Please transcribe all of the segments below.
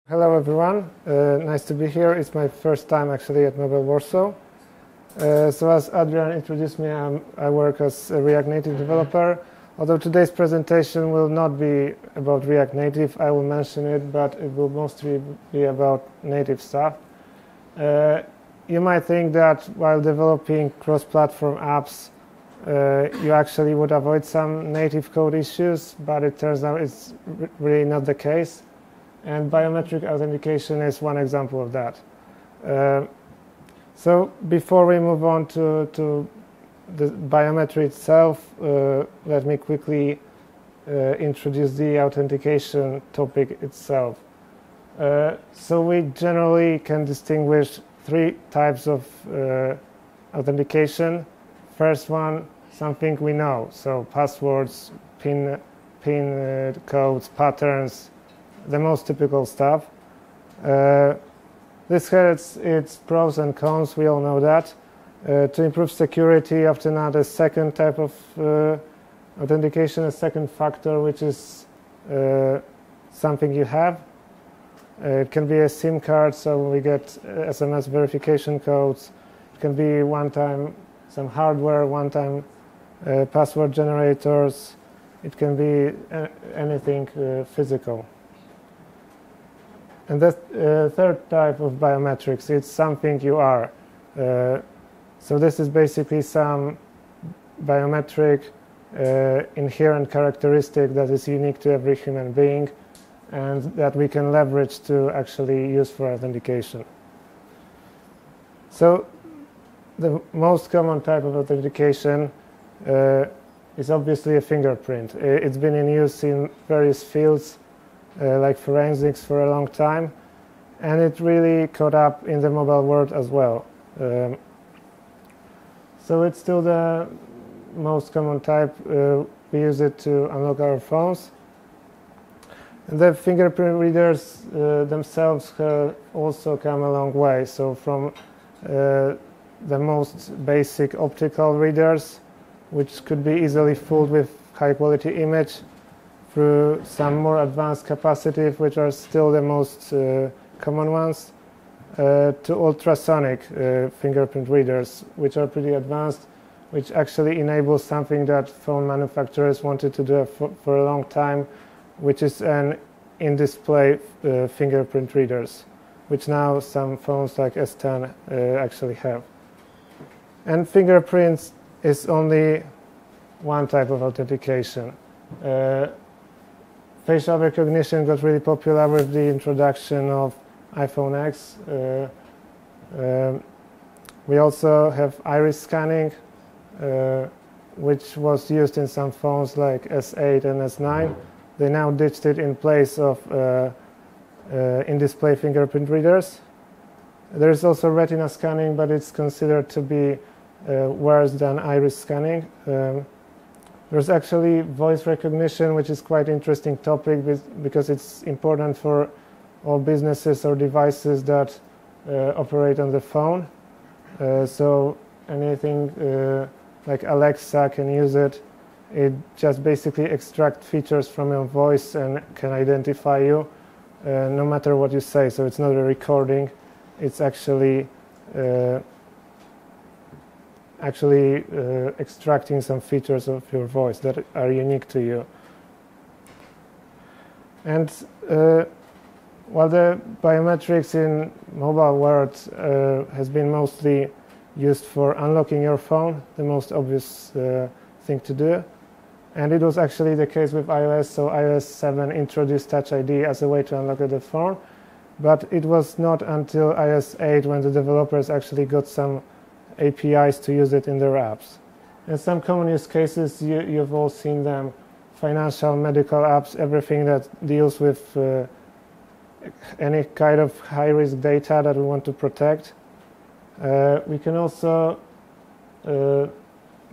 Hello everyone, nice to be here. It's my first time actually at Mobile Warsaw. So as Adrian introduced me, I work as a React Native developer. Although today's presentation will not be about React Native, I will mention it, but it will mostly be about native stuff. You might think that while developing cross-platform apps, you actually would avoid some native code issues, but it turns out it's really not the case. And biometric authentication is one example of that. So before we move on to the biometry itself, let me quickly introduce the authentication topic itself. So we generally can distinguish three types of authentication. First one, something we know, so passwords, PIN codes, patterns, the most typical stuff. This has its pros and cons, we all know that. To improve security, often add a second type of authentication, a second factor, which is something you have. It can be a SIM card, so we get SMS verification codes. It can be one-time some hardware, one-time password generators. It can be anything physical. And the third type of biometrics, it's something you are. So this is basically some biometric inherent characteristic that is unique to every human being and that we can leverage to actually use for authentication. So the most common type of authentication is obviously a fingerprint. It's been in use in various fields, like forensics, for a long time, and it really caught up in the mobile world as well. So it's still the most common type. We use it to unlock our phones. And the fingerprint readers themselves have also come a long way. So from the most basic optical readers, which could be easily fooled with high-quality image, through some more advanced capacitive, which are still the most common ones, to ultrasonic fingerprint readers, which are pretty advanced, which actually enable something that phone manufacturers wanted to do for a long time, which is an in-display fingerprint readers, which now some phones like S10 actually have. And fingerprints is only one type of authentication. Facial recognition got really popular with the introduction of iPhone X. We also have iris scanning, which was used in some phones like S8 and S9. They now ditched it in place of in-display fingerprint readers. There is also retina scanning, but it's considered to be worse than iris scanning. There's actually voice recognition, which is quite interesting topic because it's important for all businesses or devices that operate on the phone. So anything like Alexa can use it. It just basically extracts features from your voice and can identify you no matter what you say. So it's not a recording. It's actually extracting some features of your voice that are unique to you. And while the biometrics in mobile world has been mostly used for unlocking your phone, the most obvious thing to do, and it was actually the case with iOS, so iOS 7 introduced Touch ID as a way to unlock the phone, but it was not until iOS 8 when the developers actually got some APIs to use it in their apps. And some common use cases, you've all seen them: financial, medical apps, everything that deals with any kind of high-risk data that we want to protect. We can also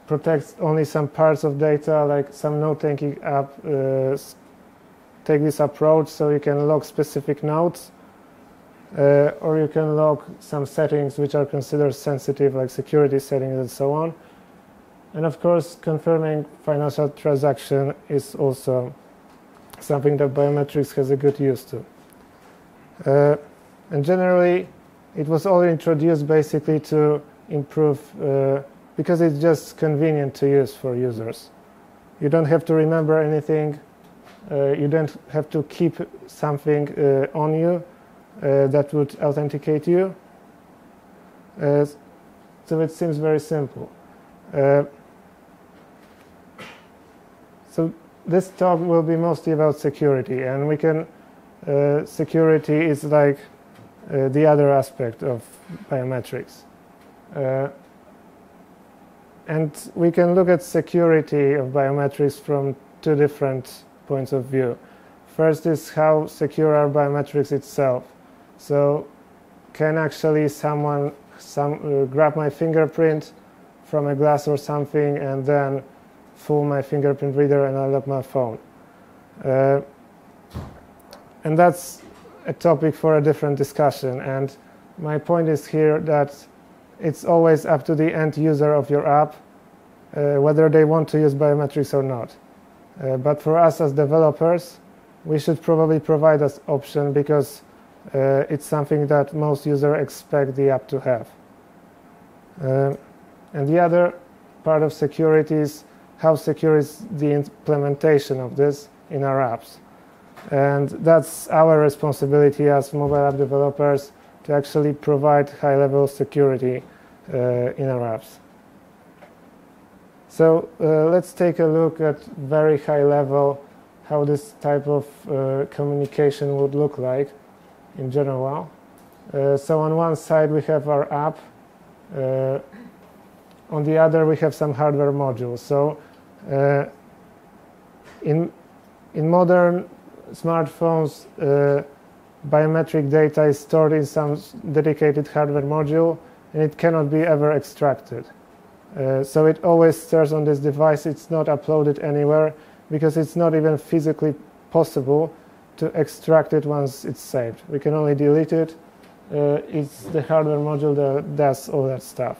protect only some parts of data, like some note-taking app take this approach, so you can log specific notes. Or you can log some settings which are considered sensitive, like security settings and so on. And of course, confirming financial transaction is also something that biometrics has a good use to. And generally, it was all introduced basically to improve, because it's just convenient to use for users. You don't have to remember anything. You don't have to keep something on you that would authenticate you. So it seems very simple. So this talk will be mostly about security, and we can security is like the other aspect of biometrics. And we can look at security of biometrics from two different points of view. First is how secure are biometrics itself. So can actually someone grab my fingerprint from a glass or something and then fool my fingerprint reader and unlock my phone? And that's a topic for a different discussion. And my point is here that it's always up to the end user of your app whether they want to use biometrics or not. But for us as developers, we should probably provide this option because it's something that most users expect the app to have. And the other part of security is how secure is the implementation of this in our apps. And that's our responsibility as mobile app developers to actually provide high-level security in our apps. So let's take a look at very high level how this type of communication would look like in general. So on one side we have our app. On the other we have some hardware modules. So in modern smartphones, biometric data is stored in some dedicated hardware module and it cannot be ever extracted. So it always stays on this device. It's not uploaded anywhere because it's not even physically possible to extract it once it's saved. We can only delete it. It's the hardware module that does all that stuff.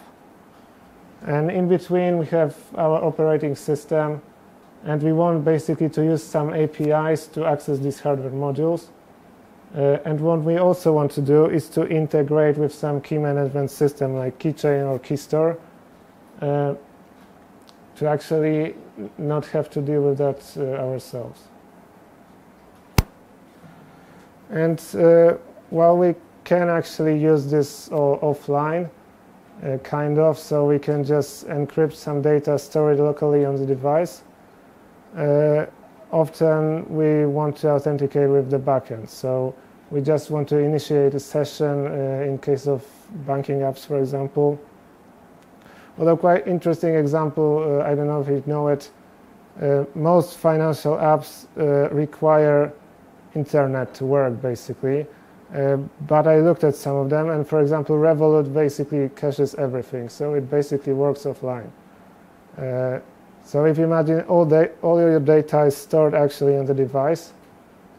And in between we have our operating system, and we want basically to use some APIs to access these hardware modules. And what we also want to do is to integrate with some key management system like keychain or key store to actually not have to deal with that ourselves. And while we can actually use this all offline, kind of, so we can just encrypt some data stored locally on the device. Often we want to authenticate with the backend, so we just want to initiate a session in case of banking apps, for example. Although quite interesting example, I don't know if you know it, most financial apps require internet to work basically, but I looked at some of them, and for example Revolut basically caches everything, so it basically works offline. So if you imagine all your data is stored actually on the device,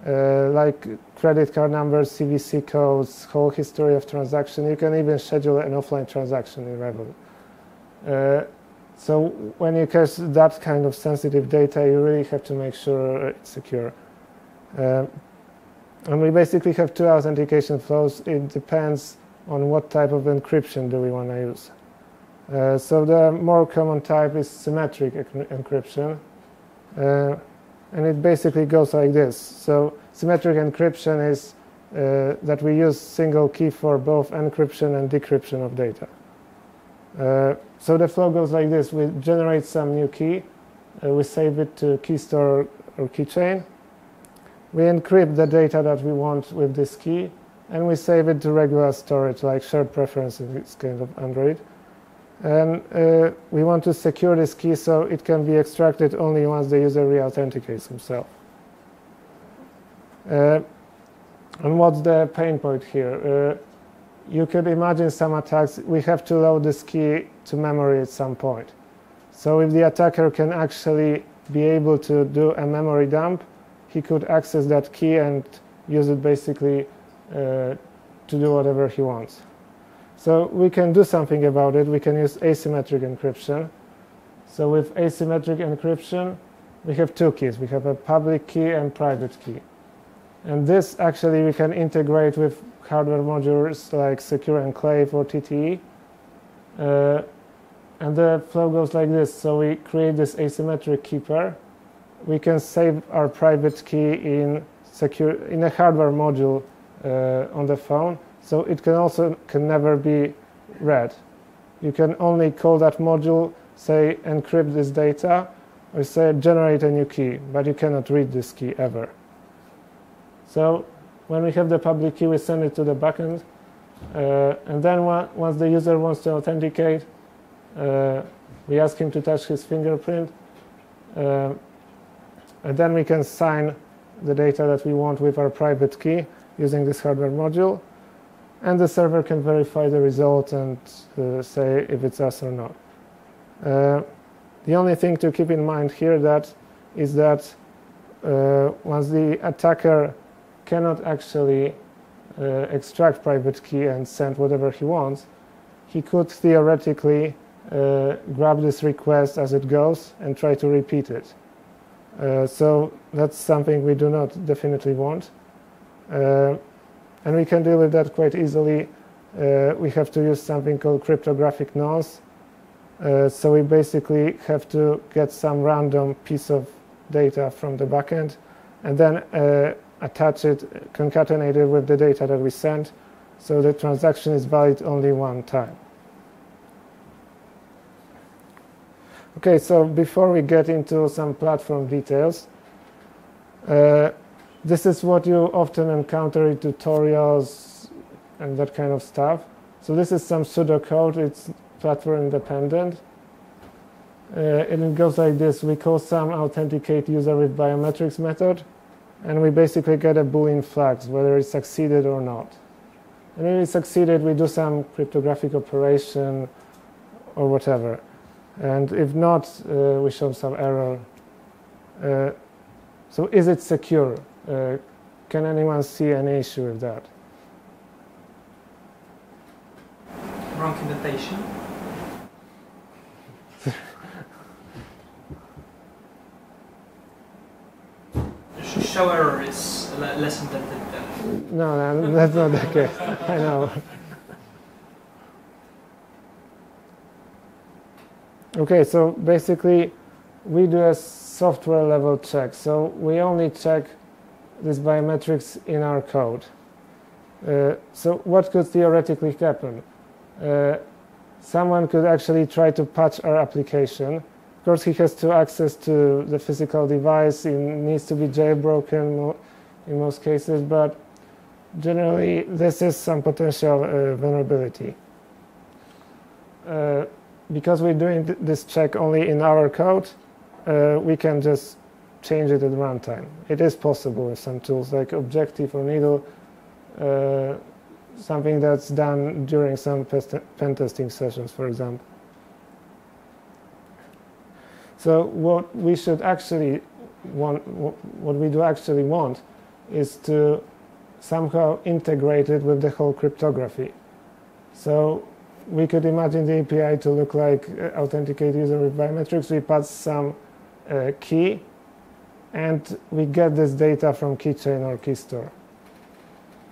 like credit card numbers, CVC codes, whole history of transaction. You can even schedule an offline transaction in Revolut. So when you cache that kind of sensitive data, you really have to make sure it's secure. And we basically have two authentication flows. It depends on what type of encryption do we want to use. So the more common type is symmetric encryption. And it basically goes like this. So symmetric encryption is that we use single key for both encryption and decryption of data. So the flow goes like this. We generate some new key. We save it to key store or keychain. We encrypt the data that we want with this key, and we save it to regular storage, like shared preferences, it's kind of Android. And we want to secure this key so it can be extracted only once the user re-authenticates himself. And what's the pain point here? You could imagine some attacks. We have to load this key to memory at some point. So if the attacker can actually be able to do a memory dump, he could access that key and use it basically to do whatever he wants. So we can do something about it. We can use asymmetric encryption. So with asymmetric encryption, we have two keys. We have a public key and private key. And this actually we can integrate with hardware modules like Secure Enclave or TTE. And the flow goes like this. So we create this asymmetric key pair. We can save our private key in a hardware module on the phone. So it can never be read. You can only call that module, say encrypt this data, or say generate a new key, but you cannot read this key ever. So when we have the public key, we send it to the backend, and then once the user wants to authenticate, we ask him to touch his fingerprint, and then we can sign the data that we want with our private key using this hardware module, and the server can verify the result and say if it's us or not. The only thing to keep in mind here is that once the attacker cannot actually extract private key and send whatever he wants, he could theoretically grab this request as it goes and try to repeat it. So that's something we do not definitely want. And we can deal with that quite easily. We have to use something called cryptographic nonce. So we basically have to get some random piece of data from the backend and then attach it, concatenate it with the data that we sent, so the transaction is valid only one time. Okay, so before we get into some platform details, this is what you often encounter in tutorials and that kind of stuff. So this is some pseudocode. It's platform independent. And it goes like this. We call some authenticate user with biometrics method, and we basically get a Boolean flags, whether it succeeded or not. And if it succeeded, we do some cryptographic operation or whatever. And if not, we show some error. So is it secure? Can anyone see any issue with that? Wrong indentation. Show error is less indented than... No, that's not the case. I know. Okay, so basically we do a software level check. So we only check these biometrics in our code. So what could theoretically happen? Someone could actually try to patch our application. Of course, he has to access to the physical device. It needs to be jailbroken in most cases, but generally this is some potential vulnerability. Because we're doing this check only in our code, we can just change it at runtime. It is possible with some tools like Objective or Needle, something that's done during some pen testing sessions, for example. So what we should actually want, what we do actually want, is to somehow integrate it with the whole cryptography. So we could imagine the API to look like authenticate user with biometrics. We pass some key, and we get this data from keychain or key store.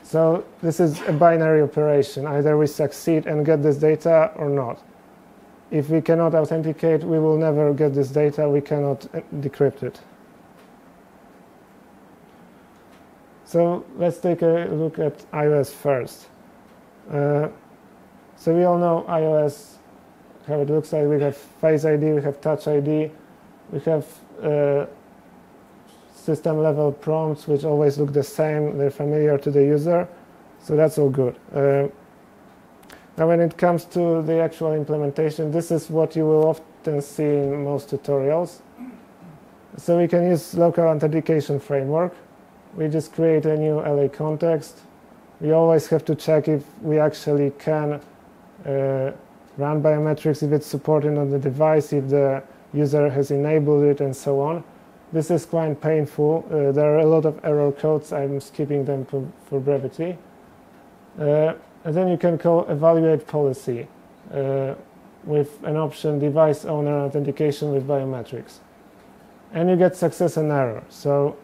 So this is a binary operation. Either we succeed and get this data or not. If we cannot authenticate, we will never get this data. We cannot decrypt it. So let's take a look at iOS first. So we all know iOS, how it looks like. We have Face ID, we have Touch ID, we have system level prompts which always look the same. They're familiar to the user, so that's all good. Now when it comes to the actual implementation, this is what you will often see in most tutorials. So we can use local authentication framework. We just create a new LA context. We always have to check if we actually can run biometrics, if it's supported on the device, if the user has enabled it, and so on. This is quite painful. There are a lot of error codes. I'm skipping them for brevity. And then you can call evaluate policy with an option device owner authentication with biometrics. And you get success and error. So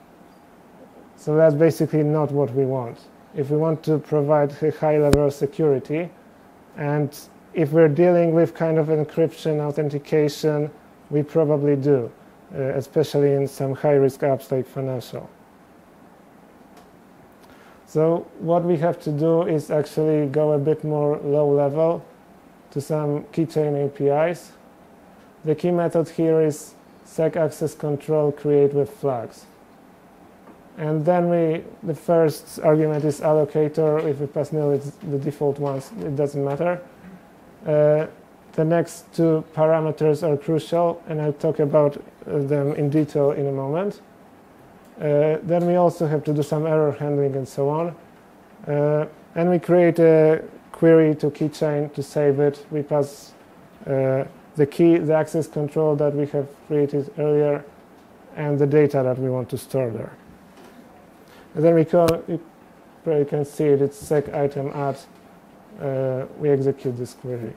So that's basically not what we want. If we want to provide a high level of security, and if we're dealing with kind of encryption, authentication, we probably do, especially in some high-risk apps like financial. So what we have to do is actually go a bit more low level to some keychain APIs. The key method here is sec access control create with flags. And then the first argument is allocator. If we pass nil, it's the default ones, it doesn't matter. The next two parameters are crucial, and I'll talk about them in detail in a moment. Then we also have to do some error handling and so on. And we create a query to keychain to save it. We pass the key, the access control that we have created earlier, and the data that we want to store there. And then you probably can see it, it's sec item add. We execute this query.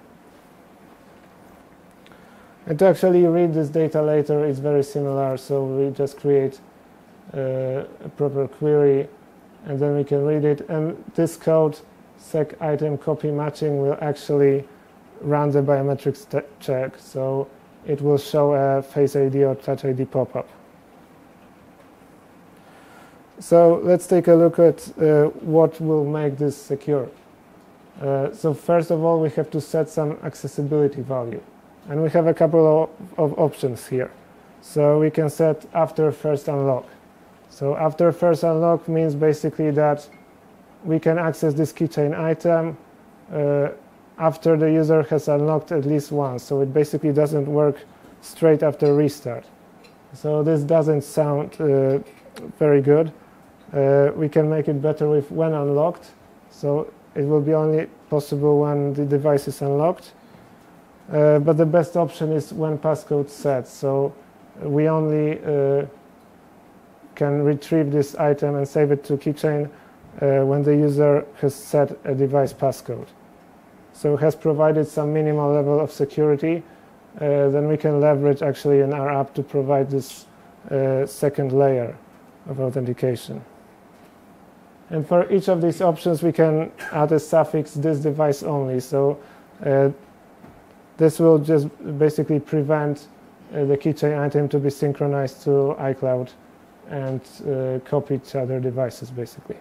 And to actually read this data later, it's very similar. So we just create a proper query, and then we can read it. And this code, sec item copy matching, will actually run the biometrics check. So it will show a Face ID or Touch ID pop-up. So let's take a look at what will make this secure. So first of all, we have to set some accessibility value. And we have a couple of options here. So we can set after first unlock. So after first unlock means basically that we can access this keychain item after the user has unlocked at least once. So it basically doesn't work straight after restart. So this doesn't sound very good. We can make it better with when unlocked. So it will be only possible when the device is unlocked. But the best option is when passcode set. So we only can retrieve this item and save it to keychain when the user has set a device passcode. So has provided some minimal level of security. Then we can leverage actually in our app to provide this second layer of authentication. And for each of these options, we can add a suffix this device only. So this will just basically prevent the keychain item to be synchronized to iCloud and copied to other devices, basically.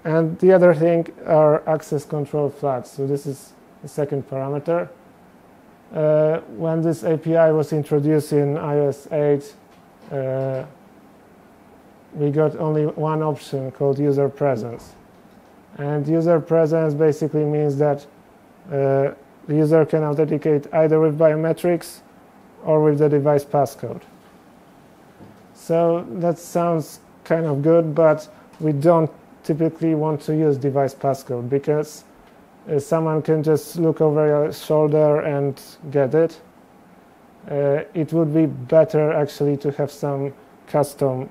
And the other thing are access control flags. So this is the second parameter. When this API was introduced in iOS 8, we got only one option called user presence. And user presence basically means that the user can authenticate either with biometrics or with the device passcode. So that sounds kind of good, but we don't typically want to use device passcode because someone can just look over your shoulder and get it. It would be better actually to have some custom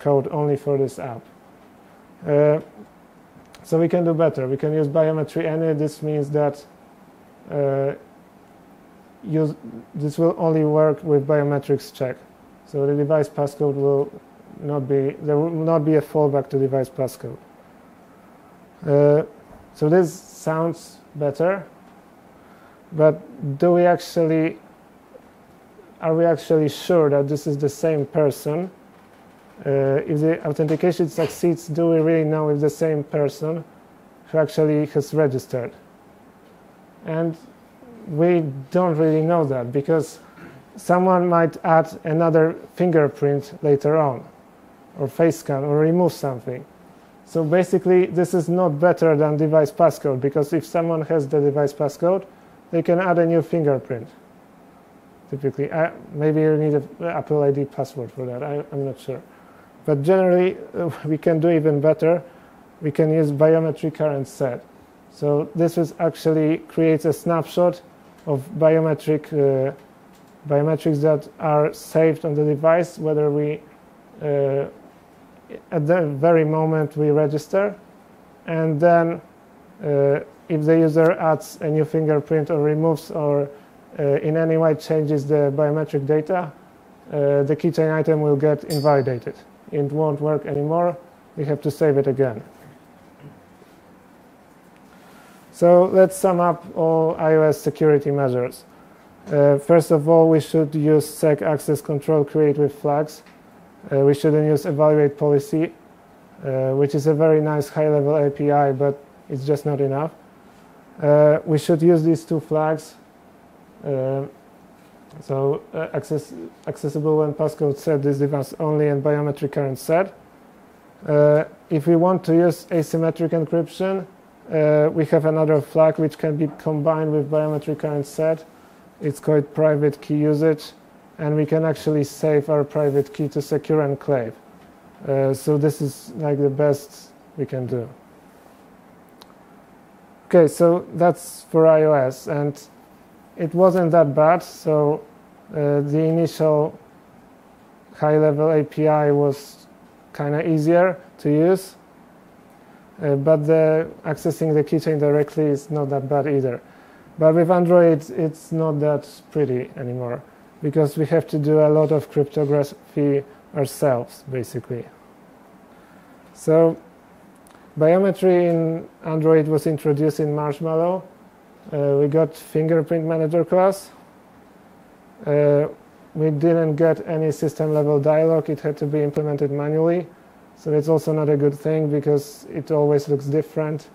code only for this app. So we can do better. We can use biometry any. This means that this will only work with biometrics check. So the device passcode will not be, there will not be a fallback to device passcode. So this sounds better, but are we actually sure that this is the same person? If the authentication succeeds, do we really know if the same person who actually has registered? And we don't really know that because someone might add another fingerprint later on, or face scan, or remove something. So basically, this is not better than device passcode because if someone has the device passcode, they can add a new fingerprint. Typically, maybe you need an Apple ID password for that. I'm not sure. But generally, we can do even better. We can use biometry current set. So this is actually creates a snapshot of biometrics that are saved on the device, whether we, at the very moment we register, and then if the user adds a new fingerprint or removes or in any way changes the biometric data, the keychain item will get invalidated. It won't work anymore. We have to save it again. So let's sum up all iOS security measures. First of all, we should use sec access control create with flags. We shouldn't use evaluate policy, which is a very nice high-level API, but it's just not enough. We should use these two flags. Accessible when passcode set is device only and biometric current set. If we want to use asymmetric encryption, we have another flag which can be combined with biometric current set. It's called private key usage, and we can actually save our private key to secure enclave. So this is like the best we can do. Okay, so that's for iOS, and it wasn't that bad. So the initial high-level API was kind of easier to use, but accessing the keychain directly is not that bad either. But with Android, it's not that pretty anymore, because we have to do a lot of cryptography ourselves, basically. So biometry in Android was introduced in Marshmallow. We got fingerprint manager class. We didn't get any system-level dialog. It had to be implemented manually. So it's also not a good thing, because it always looks different.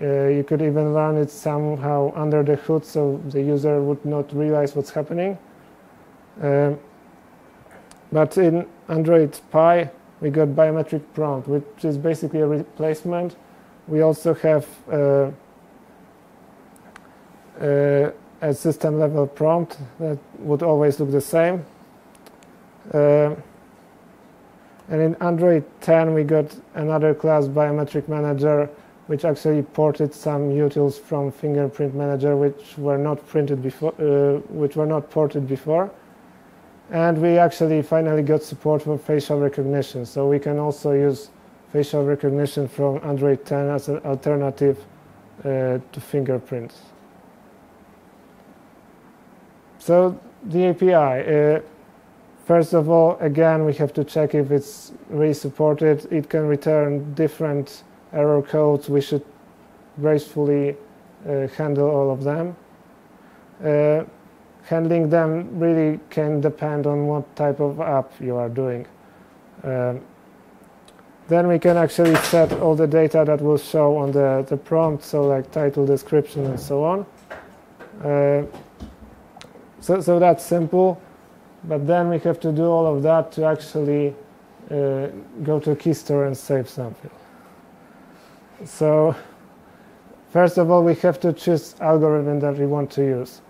You could even run it somehow under the hood, so the user would not realize what's happening. But in Android Pie, we got biometric prompt, which is basically a replacement. We also have a system-level prompt that would always look the same. And in Android 10, we got another class, biometric manager, which actually ported some utils from fingerprint manager, which were not ported before. And we actually finally got support for facial recognition. So we can also use facial recognition from Android 10 as an alternative to fingerprints. So the API, first of all, again, we have to check if it's really supported. It can return different error codes. We should gracefully handle all of them. Handling them really can depend on what type of app you are doing. Then we can actually set all the data that will show on the prompt, so like title, description, and so on. So that's simple, but then we have to do all of that to actually go to key store and save something. So first of all, we have to choose algorithm that we want to use.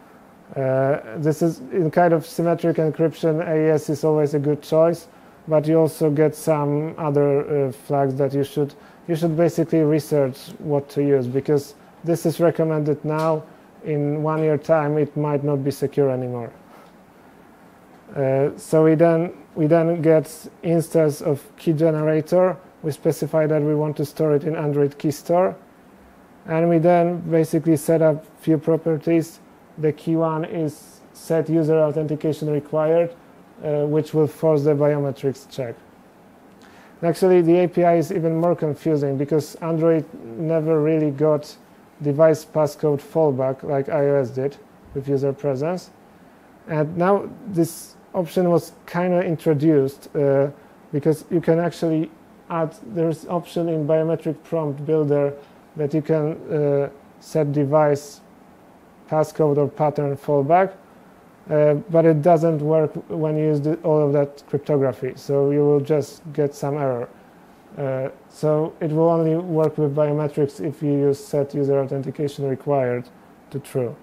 This is in kind of symmetric encryption. AES is always a good choice, but you also get some other flags that you should basically research what to use, because this is recommended now. In 1 year time, it might not be secure anymore. So we then get instance of key generator. We specify that we want to store it in Android key store, and we then basically set up few properties. The key one is set user authentication required, which will force the biometrics check. Actually, the API is even more confusing, because Android never really got device passcode fallback like iOS did with user presence. And now this option was kind of introduced because you can actually add, there's option in biometric prompt builder that you can set device passcode or pattern fallback, but it doesn't work when you use all of that cryptography, so you will just get some error. So it will only work with biometrics if you use set user authentication required to true.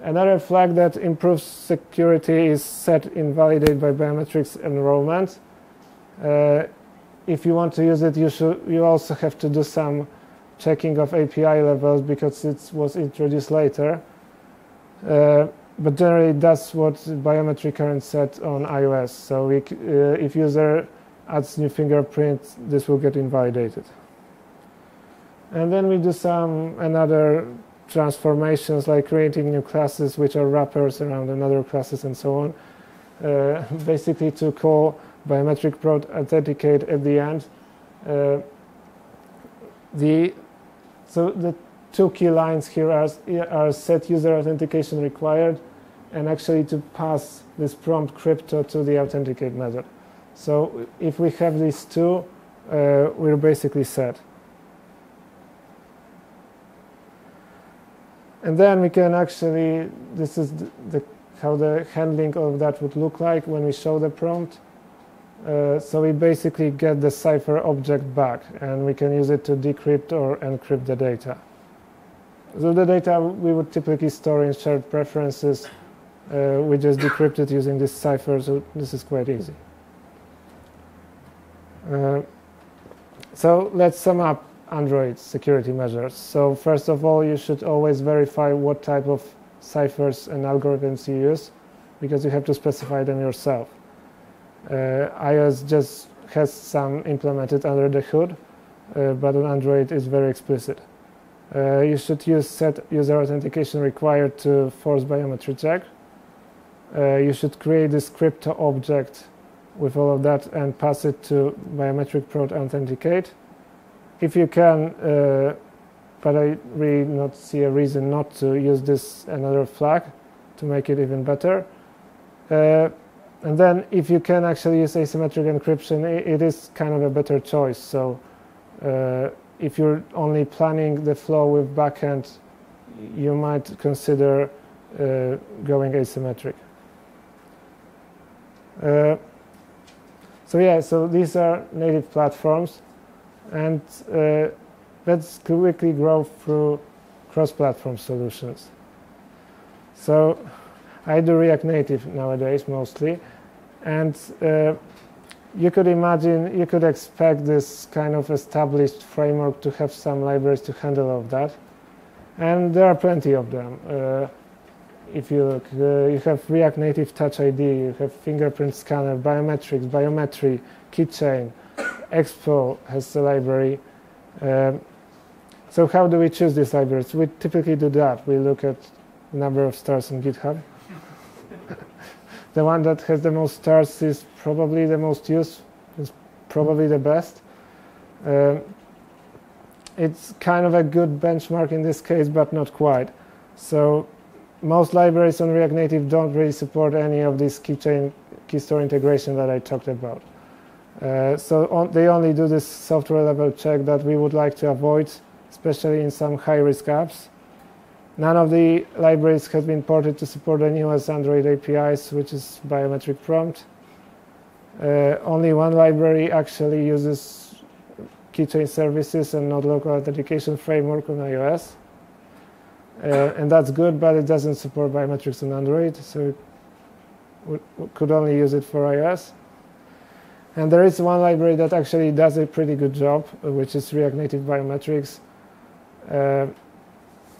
Another flag that improves security is set invalidate by biometrics enrollment. If you want to use it, you also have to do some checking of API levels, because it was introduced later. But generally, that's what biometric current set on iOS. So if user adds new fingerprint, this will get invalidated. And then we do some another transformations, like creating new classes which are wrappers around another classes and so on. basically to call biometric prod authenticate at the end. So the two key lines here are set user authentication required and actually to pass this prompt crypto to the authenticate method. So if we have these two, we're basically set. And then we can actually, this is how the handling of that would look like when we show the prompt. So we basically get the cipher object back, and we can use it to decrypt or encrypt the data. So the data we would typically store in shared preferences. We just decrypt it using this cipher, so this is quite easy. So let's sum up Android security measures. So first of all, you should always verify what type of ciphers and algorithms you use, because you have to specify them yourself. iOS just has some implemented under the hood, but on Android it's very explicit. You should use set user authentication required to force biometry check. You should create this crypto object with all of that and pass it to biometric prod authenticate. If you can, but I really not see a reason not to use this another flag to make it even better. And then if you can actually use asymmetric encryption, it is kind of a better choice. So if you're only planning the flow with backend, you might consider going asymmetric. So these are native platforms, and let's quickly go through cross-platform solutions. So I do React Native nowadays mostly, and you could imagine, you could expect this kind of established framework to have some libraries to handle all of that, and there are plenty of them. If you look, you have React Native Touch ID, you have fingerprint scanner, biometrics, biometry, keychain, Expo has a library. So how do we choose these libraries? We typically do that. We look at number of stars on GitHub. The one that has the most stars is probably the most used, is probably the best. It's kind of a good benchmark in this case, but not quite. So most libraries on React Native don't really support any of this keychain, key store integration that I talked about. They only do this software level check that we would like to avoid, especially in some high-risk apps. None of the libraries has been ported to support the newest Android APIs, which is biometric prompt. Only one library actually uses keychain services and not local authentication framework on iOS. And that's good, but it doesn't support biometrics on Android, so we could only use it for iOS. And there is one library that actually does a pretty good job, which is React Native Biometrics.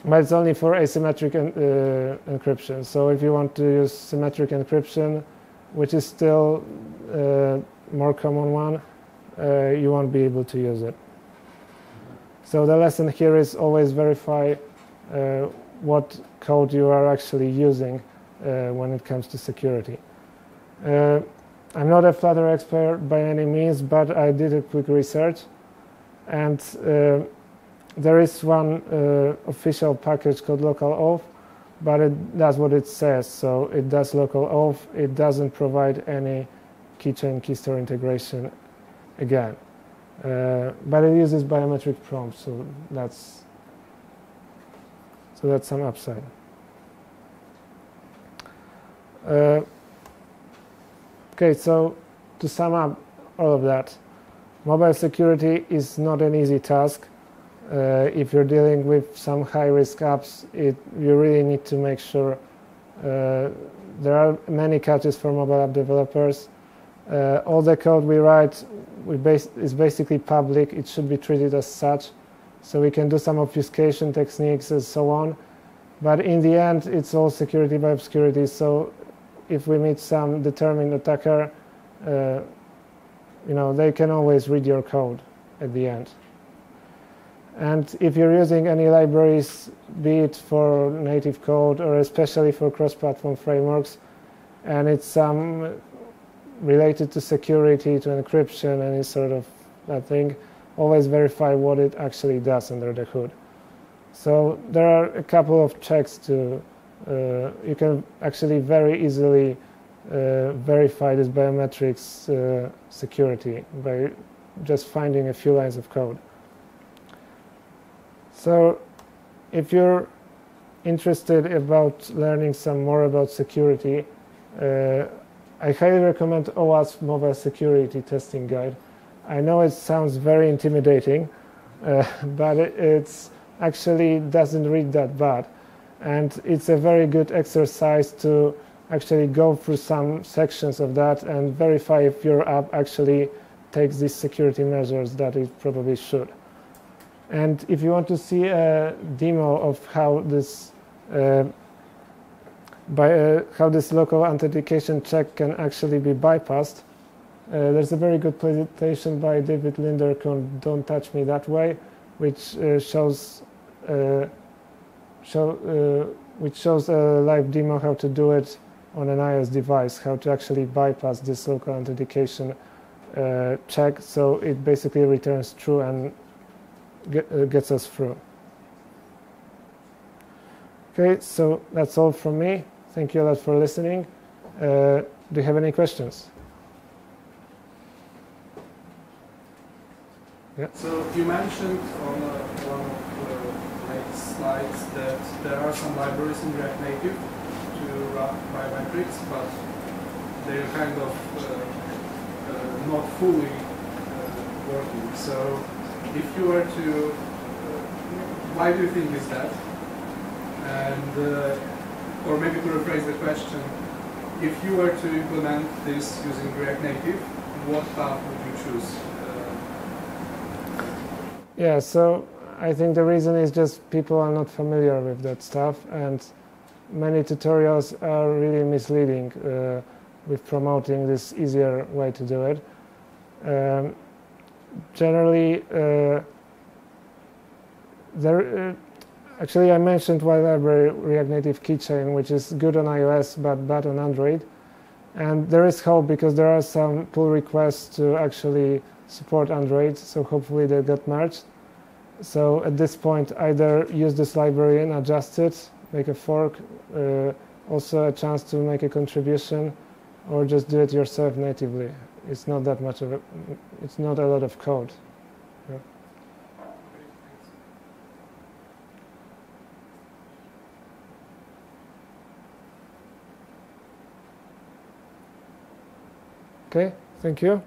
But it's only for asymmetric encryption. So if you want to use symmetric encryption, which is still more common one, you won't be able to use it. So the lesson here is always verify what code you are actually using when it comes to security. I'm not a Flutter expert by any means, but I did a quick research, and there is one official package called localauth, but it does what it says. So it does localauth. It doesn't provide any keychain key store integration again, but it uses biometric prompts. So that's some upside. Okay, so to sum up all of that, mobile security is not an easy task. If you're dealing with some high-risk apps, you really need to make sure there are many catches for mobile app developers. All the code we write is basically public. It should be treated as such. So we can do some obfuscation techniques and so on. But in the end, it's all security by obscurity. So if we meet some determined attacker, they can always read your code at the end. And if you're using any libraries, be it for native code or especially for cross-platform frameworks, and it's some related to security, to encryption, any sort of that thing. Always verify what it actually does under the hood. So there are a couple of checks to, you can actually very easily verify this biometrics security by just finding a few lines of code. So if you're interested about learning some more about security, I highly recommend OWASP Mobile Security Testing Guide. I know it sounds very intimidating, but it's actually doesn't read that bad. And it's a very good exercise to actually go through some sections of that and verify if your app actually takes these security measures that it probably should. And if you want to see a demo of how this local authentication check can actually be bypassed, there's a very good presentation by David Linder called "Don't Touch Me That Way," which shows a live demo how to do it on an iOS device, how to actually bypass this local authentication check, so it basically returns true and gets us through. Okay, so that's all from me. Thank you a lot for listening. Do you have any questions? Yeah. So you mentioned on one of the latest slides that there are some libraries in React Native to run biometrics, but they're kind of not fully working. So if you were to, why do you think is that? And or maybe to rephrase the question, if you were to implement this using React Native, what path would you choose? Yeah, so I think the reason is just people are not familiar with that stuff, and many tutorials are really misleading with promoting this easier way to do it. Generally, actually I mentioned one library, React Native Keychain, which is good on iOS but bad on Android. And there is hope because there are some pull requests to actually support Android, so hopefully they get merged. So at this point, either use this library and adjust it, make a fork, also a chance to make a contribution, or just do it yourself natively. It's not that much of it's not a lot of code. Yeah. Okay, thank you.